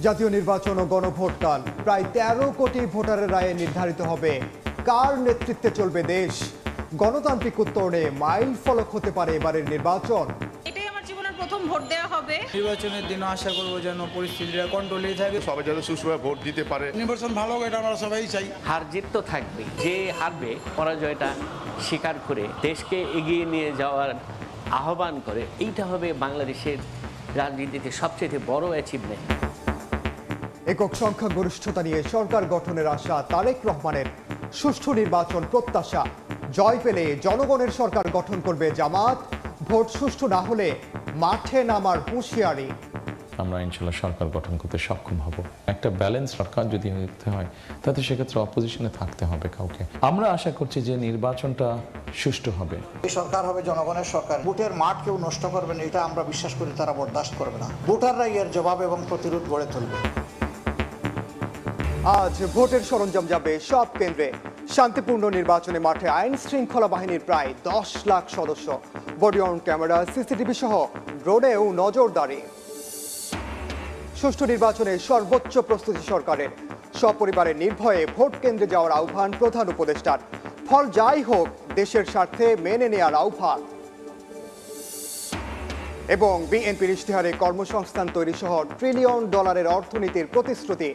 জাতীয় নির্বাচন ও গণভোটকাল প্রায় ১৩ কোটি ভোটারের রায়ে নির্ধারিত হবে কার নেতৃত্বে চলবে দেশ। গণতান্ত্রিক উত্তরণে মাইল ফলক হতে পারে এবারের নির্বাচন। এটাই আমার জীবনের প্রথম ভোট দেওয়া হবে। নির্বাচনের দিন আশা করব যেন পরিস্থিতিটা কন্ট্রোলেই থাকে, সবাই যেন সুষ্ঠুভাবে ভোট দিতে পারে। নির্বাচন ভালো হোক, এটা আমরা সবাই চাই। হার জিত তো থাকবে, যে হারবে পরাজয়টা স্বীকার করে দেশকে এগিয়ে নিয়ে যাওয়ার আহ্বান করে, এইটা হবে বাংলাদেশের রাজনীতিতে সবচেয়ে বড় অ্যাচিভমেন্ট। একক সংখ্যাগরিষ্ঠতা নিয়ে সরকার গঠনের আশা তারেক রহমানের। সুষ্ঠু নির্বাচন প্রত্যাশা, জয় পেলে জনগণের সরকার গঠন করবে জামাত। ভোট সুষ্ঠু না হলে মাঠে নামার হুঁশিয়ারি। আমরা ইনশাল্লাহ সরকার গঠন করতে সক্ষম হব। একটা ব্যালেন্স সরকার যদি হতে হয় তাতে সেক্ষেত্রে অপোজিশনে থাকতে হবে কাউকে। আমরা আশা করছি যে নির্বাচনটা সুষ্ঠু হবে। এই সরকার হবে জনগণের সরকার। ভোটের মাঠ কেউ নষ্ট করবে না, এটা আমরা বিশ্বাস করি, তারা বরদাস্ত করবে না। ভোটাররা এর জবাব এবং প্রতিরোধ গড়ে তুলবে। আজ ভোটের সরঞ্জাম যাবে সব কেন্দ্রে। শান্তিপূর্ণ নির্বাচনে মাঠে আইন শৃঙ্খলা বাহিনীর প্রায় 10 লাখ সদস্য। বডি অন ক্যামেরা, সিসিটিভি সহ ড্রোনেও নজরদারি। সুষ্ঠু নির্বাচনে সর্বোচ্চ প্রস্তুতি সরকারের। সপরিবারে নির্ভয়ে ভোট কেন্দ্রে যাওয়ার আহ্বান প্রধান উপদেষ্টার। ফল যাই হোক দেশের স্বার্থে মেনে নেওয়ার আহ্বান। এবং বিএনপির ইশতেহারে কর্মসংস্থান তৈরি সহ $1 ট্রিলিয়ন অর্থনীতির প্রতিশ্রুতি।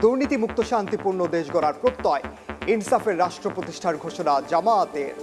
দুর্নীতিমুক্ত শান্তিপূর্ণ দেশ গড়ার প্রত্যয়। ইনসাফের রাষ্ট্র প্রতিষ্ঠার ঘোষণা জামায়াতের।